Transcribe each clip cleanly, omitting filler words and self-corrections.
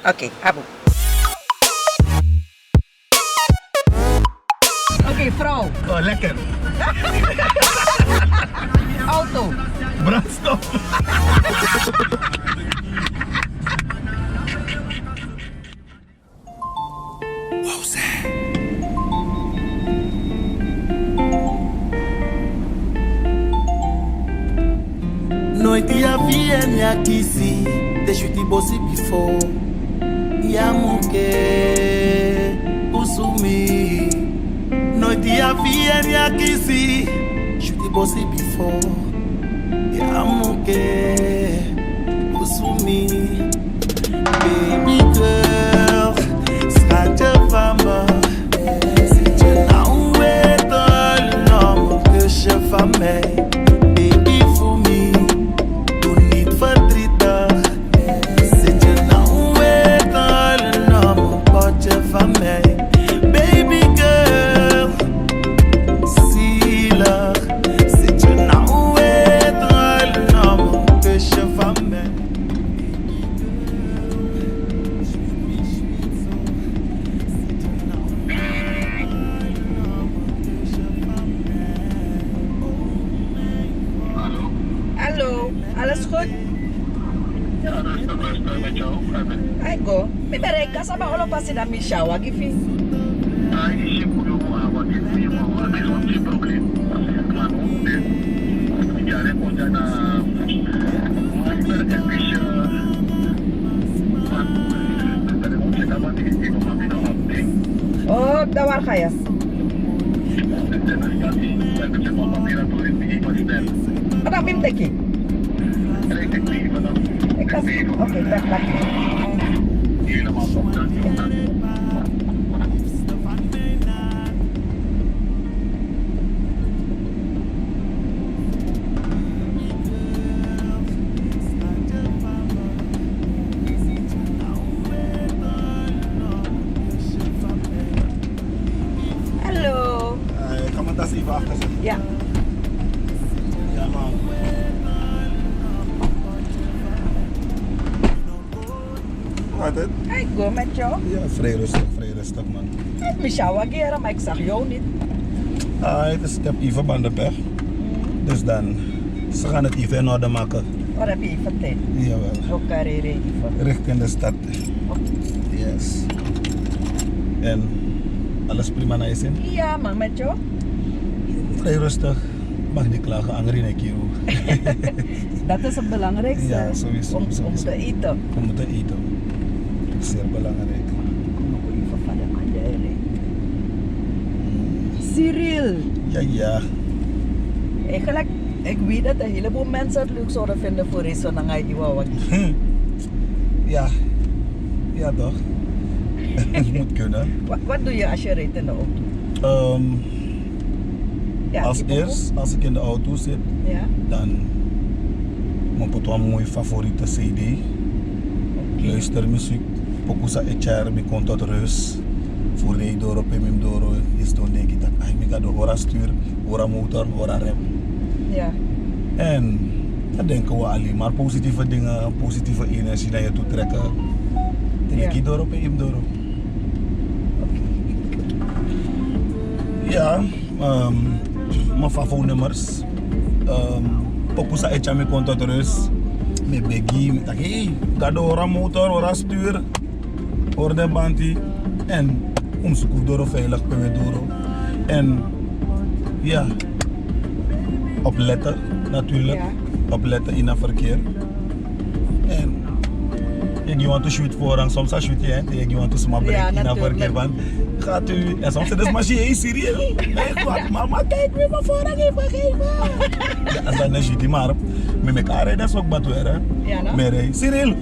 Oké, Abu. Oké, vrouw. Oh, lekker. Auto. Brandstof. Noite ya bien ya kisi de shuti bosi before ya muke usumi. Noite ya bien ya kisi shuti bosi before ya muke usumi. Baby girl, schat je van me. Zit je nou weten le nom kusje van mij. Baby voor me. Doe niet verdrietig. Zit je nou weten le nom potje van mij. Baby girl, zielig. Zit je nou weten le nom kusje van mij. Hallo, alles goed? Ja, rustig met jou. Ai go. Me bereik kasama olo pasi na mishawa gifi. Ay, siguro awag yun mo. May konti problem. Kasi klaro, nangyari po dyan na mga hypertension. Dari mo siya naman, hindi ko kami na-update. Oh, dawar kaya. Dan nanti, sabi siya mamamira po rin, hindi mas din. Ano mim teki? Technically, ano? Ikas. Okay, back. Hindi naman po na. Hallo. Kan man das even achter zetten? Ja. Ja, man. Gaat het? Ai go met jou. Ja, vrij rustig man. Het mishawa gera, maar ik zag jou niet. Dus ik heb even bandenpech. Dus dan, ze gaan het even in orde maken. Wat heb je even tijd? Jawel. Zo carrière even. Richting de stad. Yes. En alles prima naar je zin? Ja, man, met jou. Vrij rustig. Mag niet klagen, angry nek hier. Dat is het belangrijkste. Ja, sowieso, Om sowieso. te eten. We moeten eten. Zeer belangrijk. Kom ik even van de mandere. Cyril. Ja. Eigenlijk, ik weet dat een heleboel mensen het leuk zouden vinden voor Rezo naar Iwawa. Ja. Ja toch? Het moet kunnen. Wat doe je als je rijdt in de auto? Ja, Als die eerst, als ik in de auto zit, pokoe? Ja. dan moet ik een mooie favoriete CD. Luister muziek. Pokusa echar, me komt tot rust. Voor rijden door op hem door. Is dan denk ik dat ik ga de hora stuur, hora motor, hora rem. Ja. En dan denken we alleen maar positieve dingen, positieve energie naar je toe trekken. En Ja. ik ga door op hem door. Ja, mijn favorietnummers. Pokusa echa me komt tot rust. Met Beggy, met hey, ga de hora motor, hora stuur, hora de banti. En zoeken door veilig per door. En ja, opletten natuurlijk. Ja. Opletten in het verkeer. En ik want te shoot voorrang, soms als shoot je ik want te sma break Ja, in het natuurlijk. verkeer. Want gaat u, en soms is het maar je serieus. Nee, wat, mama, kijk weer mijn voorrang even geven. Ja, als dat net shoot, maar met elkaar rijden is ook wat weer. Ja, no? Maar serieus,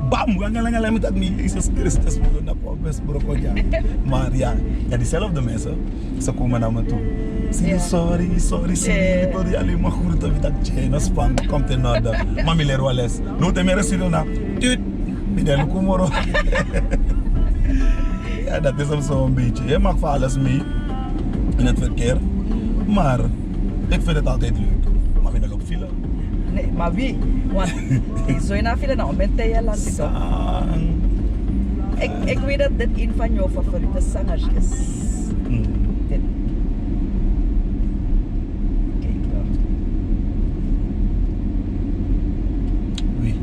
bam, gangelengen met dat niet. Jezus Christus, we doen dat op best brokken, ja. Maar ja, diezelfde mensen, ze komen naar me toe. Ja. Sorry, ik wil je alleen maar goed dat dat China span komt in orde. Mami leer wel les. No te meer sturen na. Tuut, midden kumoro. Ja, dat is hem zo'n beetje. Je mag voor alles mee in het verkeer, maar ik vind het altijd leuk. Maar we op file. Nee, maar wie? Want zo in afile na omente ya land ito. Sang. Ik weet dat dit een van jouw favoriete zangers is. Dit. Kijk dan. Wie?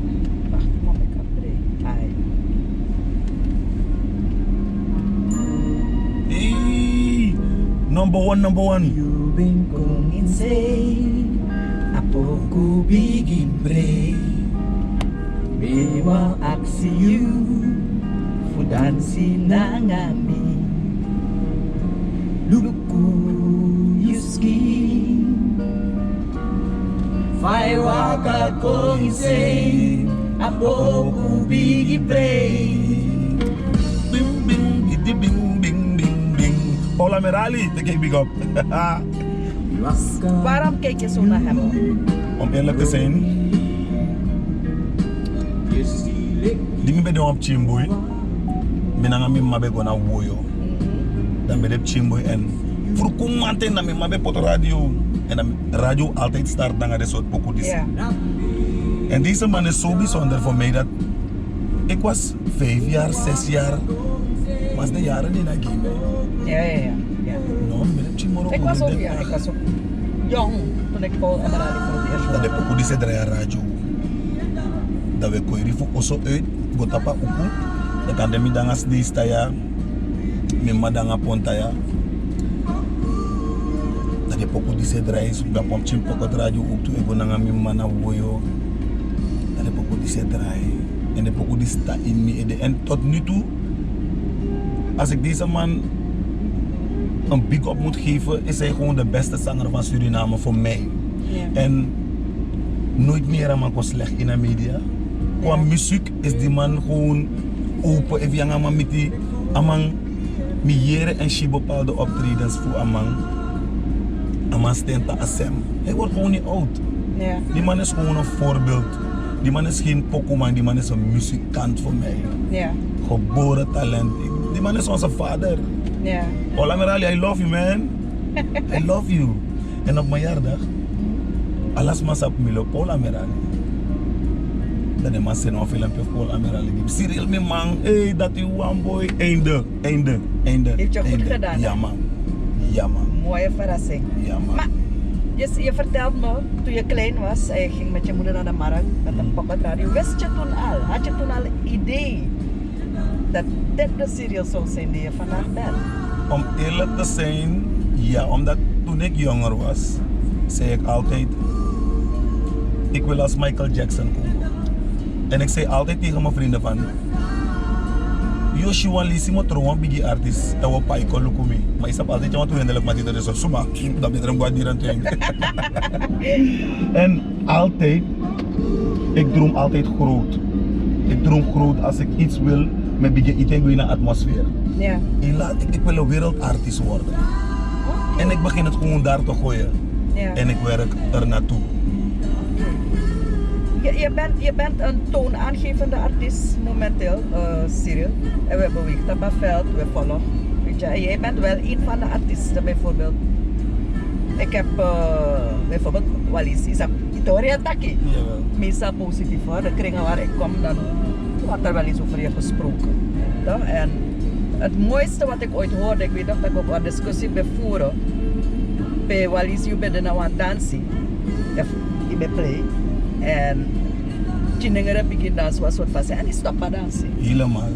Wacht, mam, ik heb er een. Ai. Hey, number one. You been going insane. Apoku bigin break. Mewa aksi you. Fudansi na ngami. Luku you ski. Firework go insane. Apoku bigin break. Bing, bing, bing, bing, bing, bing. Paula Merali, te kijk big up. Waarom kijk je zo naar hem? Om eerlijk te zijn, die ben op Chimboy. Minanga mi mabe gona woyo. Dan ben ik Chimboy en vroeg manten dan mi mabe pot radio. En dan radio altijd start dan de soort pokoe. Ja. En deze man is zo bijzonder voor mij dat ik was 5 jaar, 6 jaar. Was de jaren die naar game. Ja. No, ben ik Chimboy. Ik was ook jong toen ik Paul Amarali voor het eerst Dat de pokoe die ze draaien radio. Dat we koeien voor osso uit, botapa uku. Dan kan de midangas die staya, mijn madanga pontaya. Dat de pokoe die ze draaien, zo ben ik op het radio ook toe. Ik ben naar mijn mana woyo. Dat de pokoe die ze draaien. En de pokoe die staat in me. En tot nu toe, als ik deze man een big up moet geven, is hij gewoon de beste zanger van Suriname voor mij. Ja. En nooit meer een man was slecht in de media. Qua muziek is die man gewoon open. If je man met die amang mieren en she bepaalde optredens voor amang stenta asem. Hij wordt gewoon niet oud. Ja. Die man is gewoon een voorbeeld. Die man is geen pokoman, die man is een muzikant voor mij. Ja. Geboren talent. Die man is onze vader. Ja. Paula Merali, I love you man. I love you. En op mijn jaardag, alas mas op Milo Paula Merali. Dat de man zijn een filmpje van Paula Merali. Cyril me man, hey dat u one boy. Einde. Heeft je goed Einde. gedaan, Ja hè? man. Ja man. Mooie verrassing. Ja man. Maar je vertelt me, toen je klein was en je ging met je moeder naar de markt met een pocketradio. Wist je toen al, had je toen al een idee dat dit de serial zou zijn die je vandaag bent? Om eerlijk te zijn, ja, omdat toen ik jonger was, zei ik altijd, ik wil als Michael Jackson komen. En ik zei altijd tegen mijn vrienden van, Joshua Lissimo trouwens bigi artist, en we paiko lukumi. Maar ik heb altijd jou toen eindelijk maar dit is zo suma, dat beter een wat dieren te En altijd, ik droom altijd groot. Ik droom groot als ik iets wil, met bigi iets in de atmosfeer. Ja. Ik wil een wereldartiest worden. En ik begin het gewoon daar te gooien. Ja. En ik werk er naartoe. Je bent een toonaangevende artiest momenteel, Cyril. En we bewegen op het veld, we volgen. Weet je, jij bent wel een van de artiesten bijvoorbeeld. Ik heb bijvoorbeeld Wallis Isap Itoria Taki. Jawel. Meestal positief hoor, de kringen waar ik kom, dan wordt er wel eens over je gesproken. Ja? En het mooiste wat ik ooit hoorde, ik weet nog dat ik op een discussie bevoerde, bij Wallis je bent nou aan het dansen, in mijn play. En Chinengere begint dansen was soort van en die stoppen dansen. Helemaal.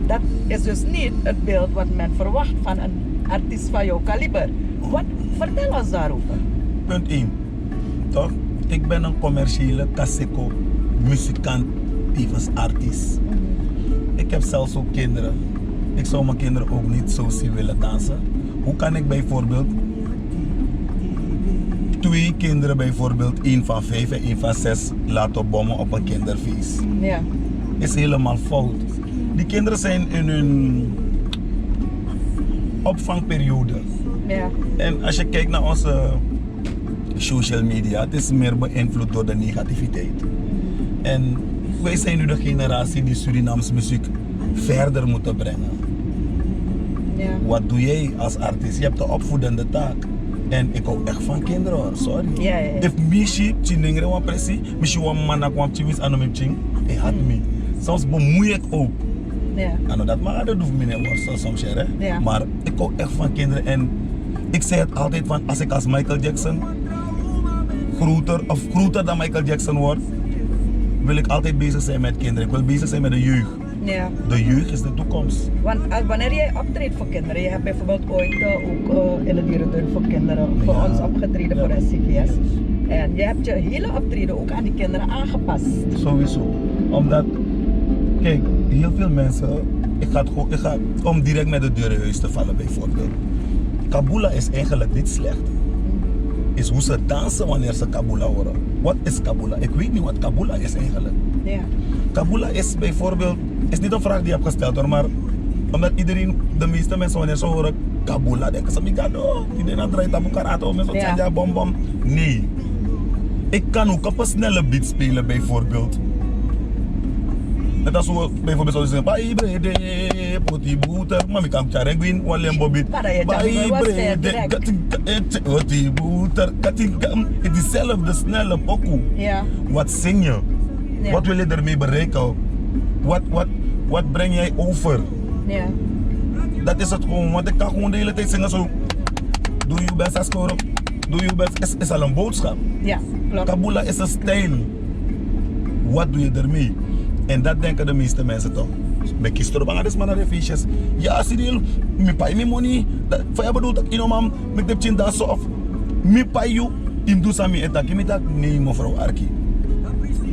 Dat is dus niet het beeld wat men verwacht van een artiest van jouw kaliber. Vertel ons daarover. Punt 1. Toch? Ik ben een commerciële kaseko, muzikant, tevens artiest. Ik heb zelfs ook kinderen. Ik zou mijn kinderen ook niet zo zien willen dansen. Hoe kan ik bijvoorbeeld 2 kinderen bijvoorbeeld, 1 van 5 en 1 van 6 laten bommen op een kinderfeest? Ja. Is helemaal fout. Die kinderen zijn in hun opvangperiode. Ja. En als je kijkt naar onze social media, het is meer beïnvloed door de negativiteit. En wij zijn nu de generatie die Surinaams muziek verder moeten brengen. Ja. Wat doe jij als artiest? Je hebt de opvoedende taak. En ik hou echt van kinderen hoor, sorry. Ja. If Michi, Chinengre wan pressie, Michi wan manak wan chiwis anom ching, hij had me. Soms bemoei ik ook. Ja. En dat maar dat hoeft me niet worstel soms, hè. Ja. Maar ik hou echt van kinderen en ik zeg het altijd van als ik als Michael Jackson groter dan Michael Jackson word, wil ik altijd bezig zijn met kinderen. Ik wil bezig zijn met de jeugd. Ja. De jeugd is de toekomst. Want wanneer jij optreedt voor kinderen, je hebt bijvoorbeeld ooit ook in de dierentuin voor kinderen, voor Ja. ons opgetreden voor SCVS. En je hebt je hele optreden ook aan die kinderen aangepast. Sowieso. Omdat, kijk, heel veel mensen, ik ga om direct met de deur in huis te vallen bijvoorbeeld. Kabula is eigenlijk niet slecht. Is hoe ze dansen wanneer ze Kabula horen. Wat is Kabula? Ik weet niet wat Kabula is eigenlijk. Ja. Kabula is bijvoorbeeld, is niet een vraag die je hebt gesteld hoor, maar omdat de meeste mensen wanneer ze horen Kabula denken ze, Mikado, die dingen draait op elkaar uit, mensen Ja. zeggen bom bom. Nee. Ik kan ook op een snelle beat spelen bijvoorbeeld. Net als we bijvoorbeeld zouden zeggen, bye brede, poti boeter, maar ik kan charengwin, wallen bobby. Maar dat je jungle was ver direct. Poti boeter, het is hetzelfde snelle pokoe. Ja. Wat zing je? Ja. Wat wil je ermee bereiken? Wat breng jij over? Ja. Dat is het gewoon, want ik kan gewoon de hele tijd zingen zo. Doe je best als scoren. Doe je best, is al een boodschap. Ja, klopt. Kabula is een stijl. Wat doe je ermee? En dat denken de meeste mensen toch. Ik kies er maar naar de feestjes. Ja, Cyril, ik pay me money. Van je bedoelt dat ik man, ik heb je dat zo of. Ik pay you, ik doe samen met dat. Nee, mevrouw Arki.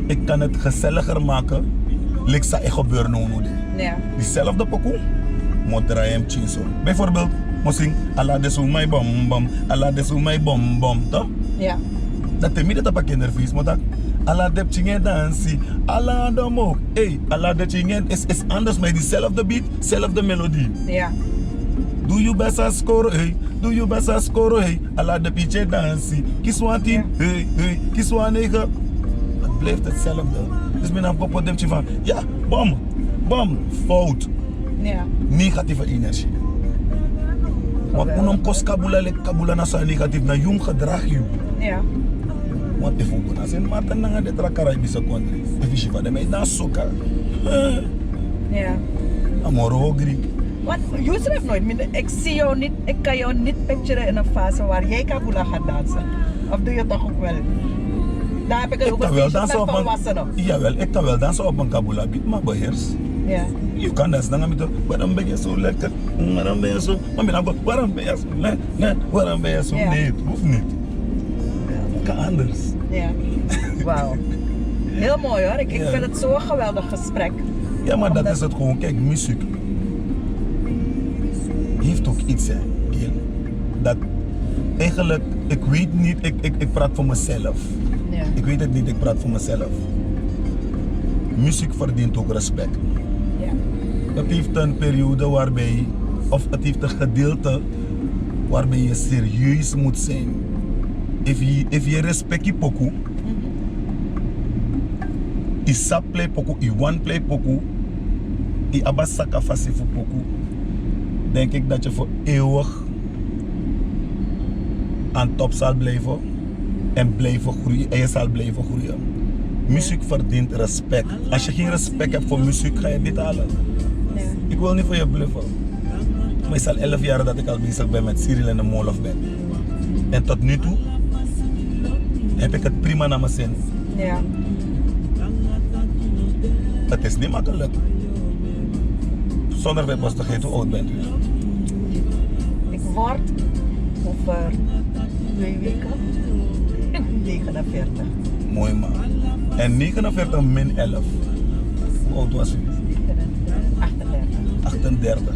Ik kan het gezelliger maken. Lik sa e gebeuren nu. Ja. Diezelfde pokoe, moet draaien hem chinso. Bijvoorbeeld, moet zing, Allah desu mij bom bom, Allah desu mij bom bom, toch? Ja. Dat is niet dat op een kinderfeest, maar dat Allah de chingen dansie, Allah domo. Hey, Allah de chingen is anders, maar diezelfde beat, dezelfde melodie. Ja. Doe je best als score, hey. Doe je best als score, hey. Allah de pietje dansie. Kies one team, hey, hey. Kies one negen. Het blijft hetzelfde. Dus mijn naam popo demtje van, ja, bom, fout. Ja. Negatieve energie. Want unom kost kabula na zo negatief na jong gedrag je. Ja. Want if we gaan zijn maar dan gaan dit Caribische country. If je van de mij dan sokken. Ja. Amoro hogri. Want Yusuf heeft nooit, ik zie jou niet, ik kan jou niet picturen in een fase waar jij Kabula gaat dansen. Of doe je toch ook wel? Daar heb ik het Ik ook kan een wel feestje met dansen op volwassenen. Jawel, ik kan wel dansen op een kabula beat, maar beheers. Ja. Je kan dansen, dan ga je toch, waarom ben je zo lekker? Waarom ben je zo? Maar waarom ben je zo? Nee, waarom ben je zo? Ja. Nee, het hoeft niet. Het kan anders. Ja. Wauw. Heel mooi hoor, ik Ja. vind het zo'n geweldig gesprek. Ja, maar dat Omdat- is het gewoon. Kijk, muziek heeft ook iets, hè, Giel. Dat eigenlijk, ik weet niet, ik praat voor mezelf. Ja. Ik weet het niet, ik praat voor mezelf. Muziek verdient ook respect. Ja. Het heeft een periode waarbij, of het heeft een gedeelte waarbij je serieus moet zijn. If je respect je pokoe, i sap play pokoe, i one play pokoe, i abasaka fasi voor pokoe, denk ik dat je voor eeuwig aan top zal blijven en blijven groeien en je zal blijven groeien. Muziek verdient respect. Als je geen respect hebt voor muziek, ga je dit halen. Ja. Ik wil niet voor je bluffen. Maar het is al 11 jaar dat ik al bezig ben met Cyril en de Molof ben. En tot nu toe heb ik het prima naar mijn zin. Ja. Het is niet makkelijk. Zonder bijpostigheid, hoe oud bent u? Ik word over 2 weken 49. Mooi man. En 49 min 11. Hoe oud was u? 38. 38.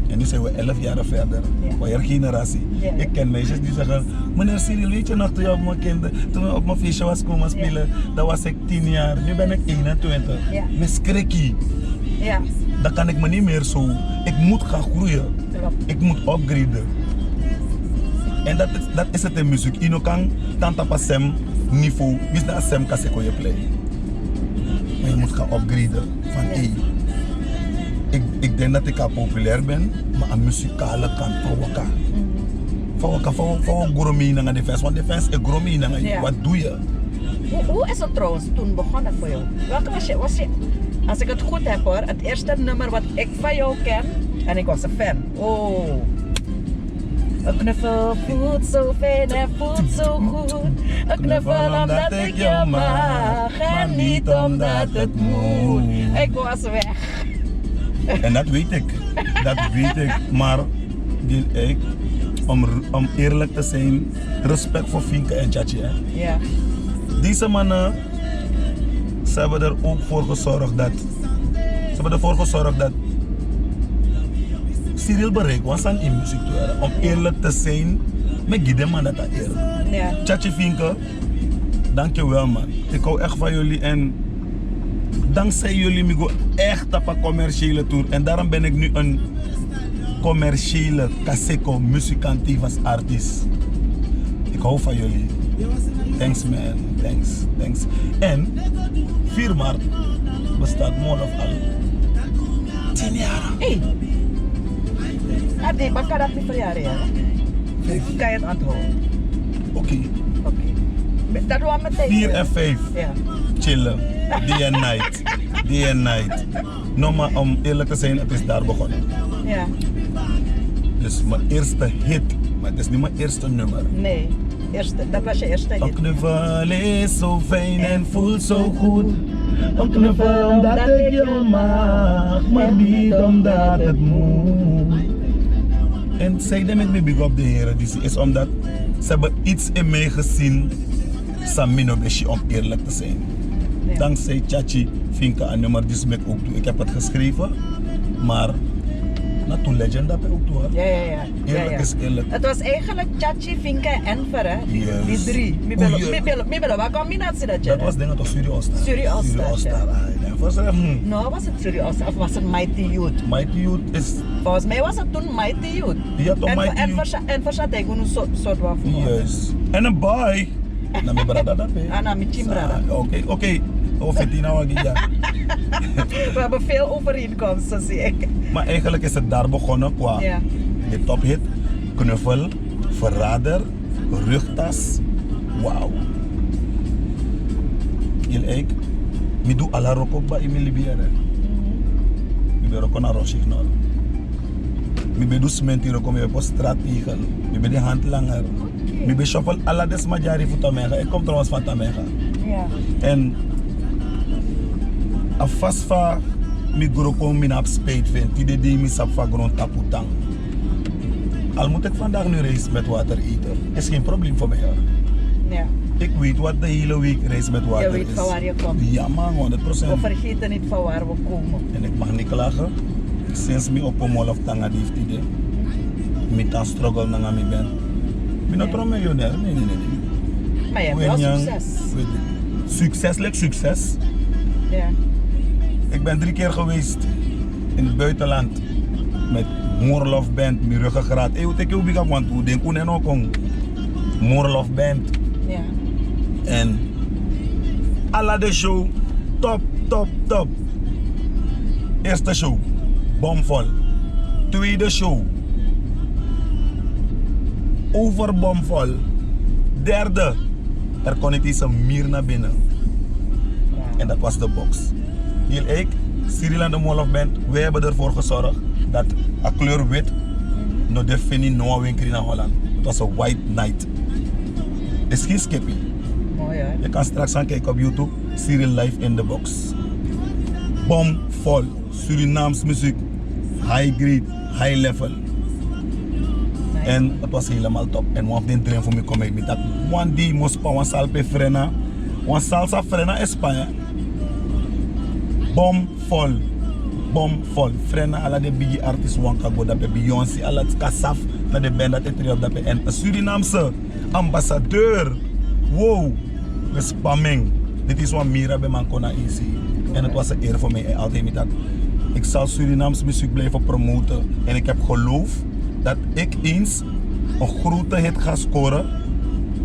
En nu zijn we 11 jaar verder. Ja. Weer generatie. Ja. Ik ken meisjes die zeggen, meneer Cyril, weet je nog toen je op mijn toen we op mijn feestje was komen spelen, dat was ik 10 jaar. Nu ben ik 21. Ja. Met skrikkie. Ja. Dan kan ik me niet meer zo. Ik moet gaan groeien. Klopt. Ik moet upgraden. En dat is het in muziek. Je kan tanta pas sem niveau. Wie is dat sem kan je play. Maar je moet gaan upgraden. Van Ja. hey, ik denk dat ik al populair ben, maar aan muzikale kant van gromi naar de fans. Want de fans is gromi naar je. Ja. Wat doe je? Hoe is het trouwens toen begonnen voor jou? Welke was je Als ik het goed heb hoor, het eerste nummer wat ik van jou ken, en ik was een fan. Oh. Een knuffel voelt zo fijn en voelt zo goed. Een knuffel omdat ik je mag en niet omdat het moet. Ik was weg. En dat weet ik. Maar om eerlijk te zijn, respect voor Finke en Chachi. Hè. Ja. Deze mannen, ze hebben er ook voor gezorgd dat Cyril bereikt was aan in muziek te worden. Om eerlijk te zijn, met Gidem man dat eerlijk. Ja. Chachi Finke, dankjewel man. Ik hou echt van jullie en dankzij jullie ben ik echt op een commerciële tour. En daarom ben ik nu een commerciële Kaseko muzikant als artiest. Ik hou van jullie. Thanks man, thanks. En 4 maart bestaat Mall of al 10 jaar. Hey. Ade, bakar dat niet verjaren ja? Kan je het onthouden? Oké. Dat doen we meteen. 4 en 5. Ja. Chillen. Day and night. No, maar om eerlijk te zijn, het is daar begonnen. Ja. Dus mijn eerste hit, maar het is niet mijn eerste nummer. Nee, dat was je eerste hit. Een knuffel is zo fijn en voelt zo goed. Een knuffel omdat ik je mag, maar niet omdat het moet. En zij dat met me big up de heren, is omdat ze hebben iets in mij gezien, Samino Beshi, om eerlijk te zijn. Ja. Dankzij Chachi, Finke en nummer die ik ook doe. Ik heb het geschreven, maar toen legend dat ik ook doe. Ja. Eerlijk is eerlijk. Het was eigenlijk Chachi, Finke en Enver, hè? Yes. Die 3. Mi belo, wat combinatie dat je? Dat was denk ik toch Suri All-Star. Suri All-Star, ja. Nou, was het Suri All-Star of was het Mighty Youth? Mighty Youth is... Volgens mij was het toen Mighty Youth. Ja, toch Mighty Youth. En verzat ik een soort wat voor. Yes. En een boy. Na mi brada dat hè? Ah, na mi chimbrada. Oké. Of het nou ja. We hebben veel overeenkomsten, zie ik. Maar eigenlijk is het daar begonnen qua de tophit, Knuffel, Verrader, Rugtas. Wauw. Ik doe alla rokok bij in Libië. Ik ben ook naar Rossignol. Ik ben dus cement ook op de straat tegen. Ik ben de handlanger. Ik ben shoppel alla des majari voor Tamega. Ik kom trouwens van Tamega. Ja. En afas van mi grokom min op spijt vind, die de mi sap van grond taputang. Al moet ik vandaag nu reis met water eten, is geen probleem voor mij hoor. Ja. Ik weet wat de hele week reis met water is. Je weet van waar je komt. Ja man, 100%. We vergeten niet van waar we komen. En ik mag niet klagen. Sinds ik op een mol of tanga die idee, met een struggle naar mij ben. Ik ben niet een miljonair, nee. Maar je hebt wel succes. Succes. Ja. Ik ben 3 keer geweest in het buitenland met Moorlof Band, mijn ruggengraat. Wat ik ook want hoe denk ik ook aan Moorlof Band. Ja. En alla de show, top. Eerste show, bomvol. Tweede show, overbomvol. Derde, er kon niet eens een mier naar binnen. En dat was de box. Heel ik, Cyril en de Moorlof Band, wij hebben ervoor gezorgd dat een kleur wit no defini no winkel in Holland. Het was een white night. Het is geen skippy. Mooi hè? Je kan straks gaan kijken op YouTube, Cyril Live in the Box. Bomvol, Surinaams muziek, high grade, high level. Nice. En het was helemaal top. En one of the dream voor me kom ik met dat. One day moest pa one salpe frena, one salsa frena España. Bomvol. Frena alla de big artists wanka go dat Beyoncé, alla kasaf naar de band dat het op dat en een Surinaamse ambassadeur. Wow, we spamming. Dit is wat Mira bij man kon easy. En het was een eer voor mij altijd met dat. Ik zal Surinaams muziek blijven promoten. En ik heb geloof dat ik eens een grote hit ga scoren.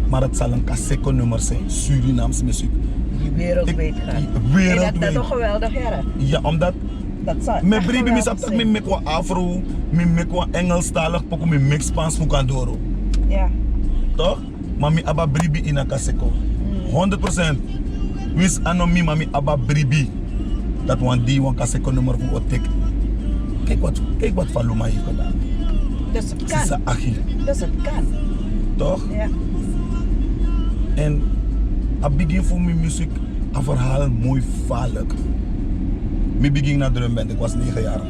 Maar het zal een Kaseko nummer zijn. Surinaams muziek. Die wereldwijd gaat. Wereldwijd. Dat is toch geweldig, hè? Ja, omdat Dat zou mijn echt bribi geweldig mis zijn. me mek wat afro, me mek wat Engelstalig, poko me mek Spaans voor Kandoro. Ja. Toch? Maar mi aba bribi in a Kaseko. 100%. Wis anomi mami aba bribi. Dat want die kan second nummer voor otik. Kijk wat Faluma heeft gedaan. Dus het Ze is kan. een achie, Dus het kan. toch? Ja. En ik begin voor mijn muziek een verhaal mooi vaarlijk. Ik begin naar drumband, ik was 9 jaar.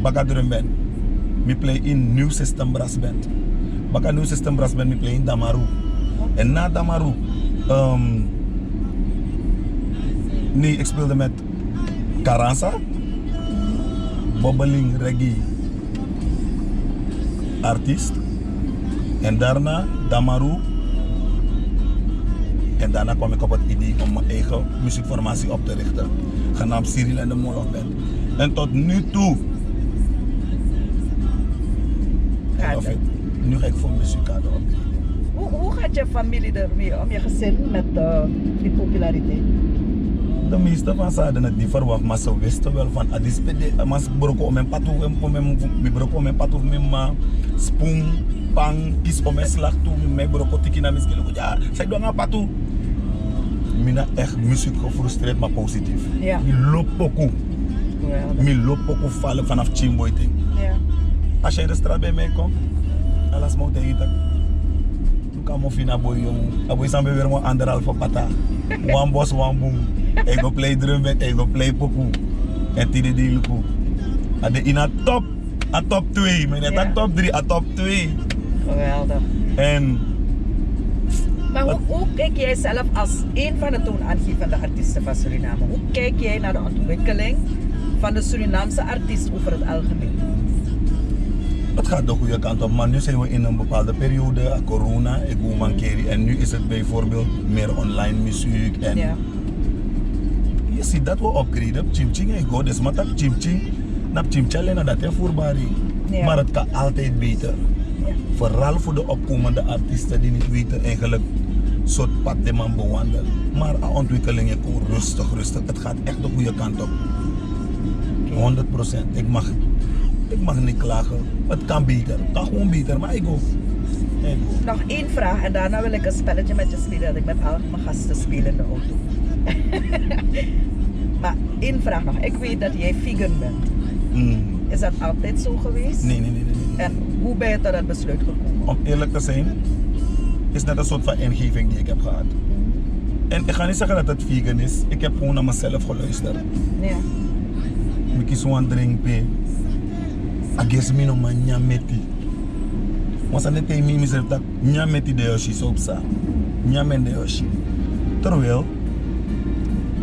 Baka drumband. Ik play in New System Brass Band. Baka New System Brass Band, ik play in Damaru. En na Damaru, nee, ik speelde met Carranza, Bobbeling Reggae artiest. En daarna Damaru. En daarna kwam ik op het idee om mijn eigen muziekformatie op te richten. Genaamd Cyril en de Moloch Band. En tot nu toe. Nu ga ik voor muzikale optreden. Hoe gaat je familie ermee om, je gezin, met die populariteit? De meeste van ze hadden het niet verwacht, maar ze wisten wel van adispede, maar ze broken om mijn patoe, om mijn patoe, mijn spoon, pang, kies om mijn slag toe, mijn broken tiki naar mijn skillen. Ja, zij doen een patoe. Ik ben echt muziek gefrustreerd, maar positief. Ja. Ik loop pokoe. Ik loop pokoe vallen vanaf Chimboy. Ja. Als je in de straat bij mij komt, alles moet tegen je. Ik kan me vinden, boy, jongen. Aboy zijn weer maar 1,5 pata. One boss, one boom. Ik ga play drum, ik ga play pokoe. En die die luku. Ade in een top 2. Maar net een top 3, een top 2. Geweldig. En Maar hoe kijk jij zelf als een van de toonaangevende artiesten van Suriname? Hoe kijk jij naar de ontwikkeling van de Surinaamse artiest over het algemeen? het gaat de goede kant op, maar nu zijn we in een bepaalde periode, corona, ik wil mankeren. En nu is het bijvoorbeeld meer online muziek. En Ja. je ziet dat we upgraden. Chimching en go, dus maar dat chimching, dat chimchalen dat is voerbaar. Ja. Maar het kan altijd beter. Ja. Vooral voor de opkomende artiesten die niet weten eigenlijk soort pad die man bewandelen. Maar de ontwikkeling is gewoon rustig. Het gaat echt de goede kant op. 100%. Ik mag niet klagen. Het kan beter. Het kan gewoon beter, maar ik go. Nog één vraag en daarna wil ik een spelletje met je spelen dat ik met al mijn gasten speel in de auto. Maar één vraag nog. Ik weet dat jij vegan bent. Is dat altijd zo geweest? Nee. En hoe ben je tot dat besluit gekomen? Om eerlijk te zijn, is net een soort van ingeving die ik heb gehad. En ik ga niet zeggen dat het vegan is. Ik heb gewoon naar mezelf geluisterd. Ja. Ik kies gewoon drinken. Ages me no man nyameti. Want aan het tijd mezelf dat nyameti de yoshi zo op sa. Nyamen de yoshi. Terwijl,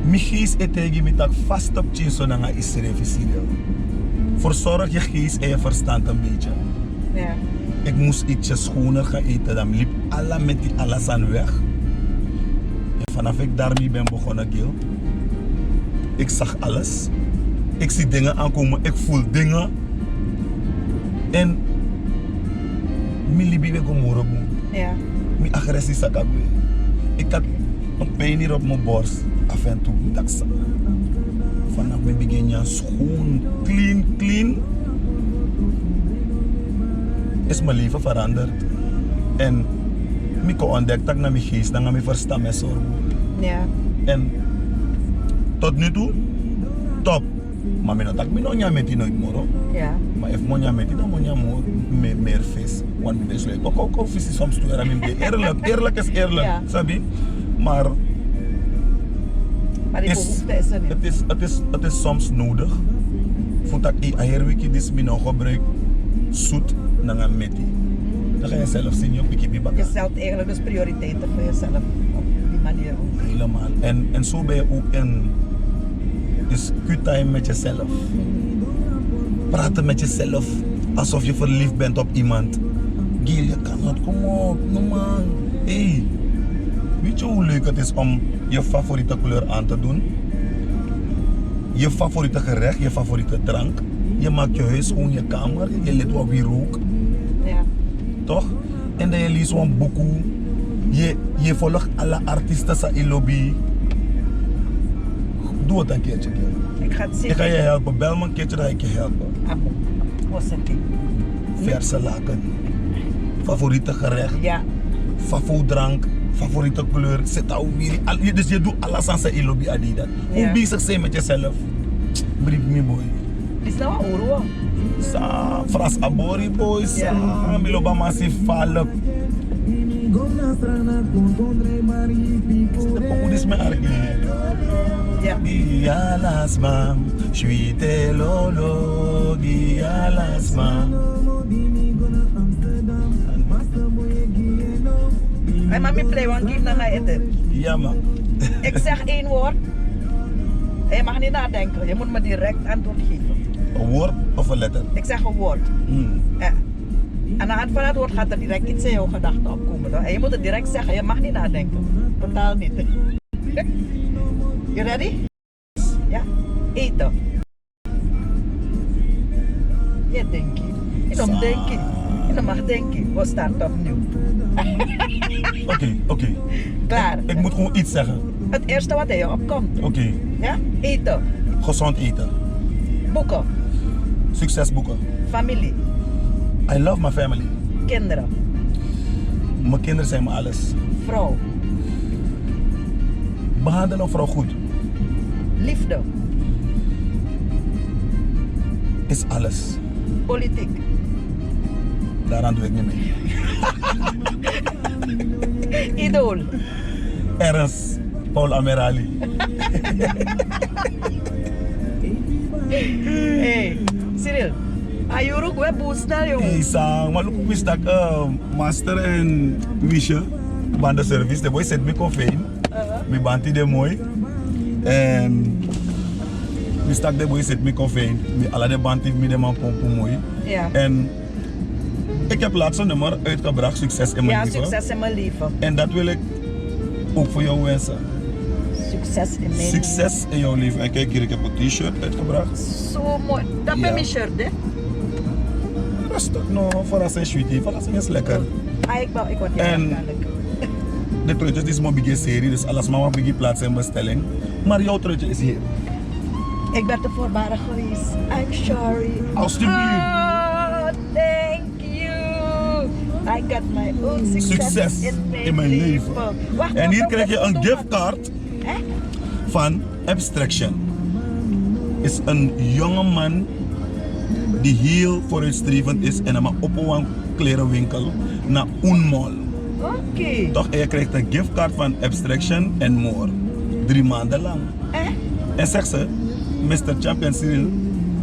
mijn geest etegi me tak vast op chinso na nga isrefi serial. Verzorg je geest en je verstand een beetje. Ja. Ik moest ietsje schoner gaan eten, dan liep alle met die alles aan weg. En vanaf ik daarmee ben begonnen, Gil, ik zag alles. Ik zie dingen aankomen, ik voel dingen. En mijn libi ben gewoon Ja. mijn agressie zat ook weer. Ik had een pijn hier op mijn borst, af en toe. Vanaf mijn begin ja, schoon, clean. Is mijn leven veranderd. En ik kon ontdekken dat ik naar mijn geest, naar mijn verstand met zorgen. Ja. En tot nu toe, top. Maar ik denk dat ik niet nooit meer. Ja. Maar als ik niet dan moet je meer vis. Want ik ben slecht. Ook vis is soms toe. Eerlijk is eerlijk. Ja. Sabi? Maar Maar die behoefte is er niet. het is soms nodig. Voor dat ik een wiki dit nog gebruik zoet naar een meti. Dan ga je zelf zien je pikkie Je bakken. stelt eigenlijk dus prioriteiten voor jezelf op die manier ook. Helemaal. En zo ben je ook in. Is Q-time met jezelf. Praten met jezelf alsof je verliefd bent op iemand. Gil, je kan het, kom op, no man. Hey, weet je hoe leuk het is om je favoriete kleur aan te doen? Je favoriete gerecht, je favoriete drank. Je maakt je huis schoon, je kamer, je let wat weer rook. Ja. Toch? En dan je leest een boek. Je volgt alle artiesten in lobby. Doe het een keertje, Gil. Ik ga het Ik zeker. ga je helpen. Bel me een keertje, dan ga ik je helpen. Abo. Was het ding? Verse laken. Favoriete gerecht. Ja. Favoriete drank. Favoriete kleur. Zit daar weer. Dus je doet alles aan zijn lobby Adidas. Hoe Ja. bezig zijn met jezelf? brief me boy. Dis nou een oorlog. Sa fras abori boy, sa milo ba masif falak. Hoe is mijn arki? Ja. Gialas mam, shuite lolo, gialas mam. Hey, mami play one game naar mij eten. Ja man. Ik zeg 1 woord. En je mag niet nadenken. Je moet me direct antwoord geven. Een woord of een letter? Ik zeg een woord. Ja. Aan de hand van het woord gaat er direct iets in jouw gedachten opkomen. Hoor. En je moet het direct zeggen. Je mag niet nadenken. Totaal niet. You ready? Ja? Eten. Ja, denk je. Je mag denken. Je mag denken. We starten opnieuw. Oké. Klaar. Ik moet gewoon iets zeggen. Het eerste wat in je opkomt. Oké. Ja? Eten. Gezond eten. Boeken. Succesboeken. Familie. I love my family. Kinderen. Mijn kinderen zijn me alles. Vrouw. Behandel een vrouw goed. Liefde. Is alles. Politiek. Daaraan doe ik niet mee. Idool. Ernst. Paul Amerali. Hey, Cyril. Ayuruk we boost na Hey yung. sang, maluku wist dat master en wisje banda service. De boy zet me koffie. Me banti de mooi. En wist dat de boy zet me koffie. Me alle de banti me de man pompo mooi. Ja. En ik heb laatst een nummer uitgebracht, Succes in mijn Ja, leven. succes in mijn leven. En dat wil ik ook voor jou wensen. Succes in mijn Succes in jouw leven. En kijk hier, ik heb een t-shirt uitgebracht. leven. Zo mooi. Dat Ja. ben mijn shirt, hè? Rustig, no, verrassing sweetie, verrassing is lekker. Ah, ik word je En- dadelijk. De truitjes is mijn biggie serie, dus alles maar biggie plaats in bestelling. Maar jouw truitje is hier. Ik ben te voorbarig geweest. I'm sorry. Alsjeblieft. Oh, thank you. I got my own Succes in mijn leven. Wacht, En hier wacht, krijg je wacht, een wacht, giftcard Hè? van Abstraction. Is een jonge man die heel vooruitstrevend is en een op een klerenwinkel naar Unmall. Oké. Toch, en je krijgt een giftcard van Abstraction en more. 3 maanden lang. En zegt ze, Mr. Champion Cyril,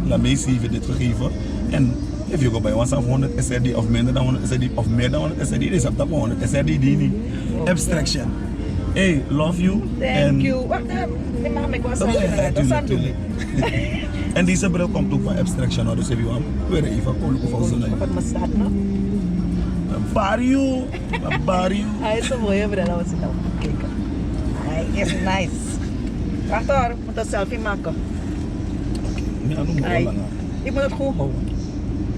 laat mij zien dit gegeven. En if you go by 100 SRD of minder dan 100 SRD of meer dan 100 SRD, is op dat 100 SRD die niet. Abstraction. Hey, love you. Thank you. Wacht even. Nee, maar ik was aan het doen. En deze bril komt ook van Abstraction, hoor. Dus if you want, weer even kolen voor z'n Wat me staat nou? Barrio. Barrio. Hij is een mooie bril, als je nou kijken. Hij is nice. Wacht hoor, ik moet een selfie maken. Ja, noem maar Hij, lang. ik moet het goed houden.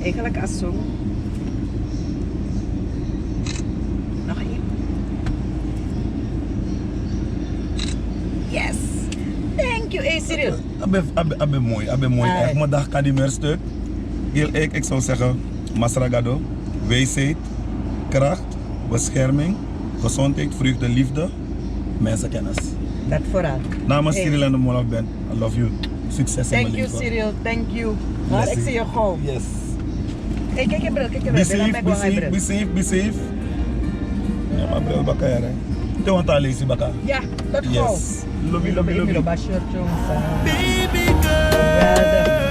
Eigenlijk als zo. Nog één. Yes. Thank you. Hey Cyril. Abe mooi, abe mooi. Ai. Echt, mijn dag kan niet meer stuk. Heel ik zou zeggen, Masragado, wijsheid, kracht, bescherming, gezondheid, vreugde, liefde, mensenkennis. Dat vooral. Namens Hey. Cyril en de Molaf Ben, I love you. Succes in Thank mijn you leven. Cyril. Thank you. Maar ik Blessing. zie je gauw. Yes. Hey, kijk je bril, kijk je Be bril. safe, be safe, be safe, be safe. Ja, maar bril baka ya, hè. Te want aan lezen baka. Ja, dat gauw. Yes. Lobby, lobby, lobby. Lobby, lobby. Baby girl.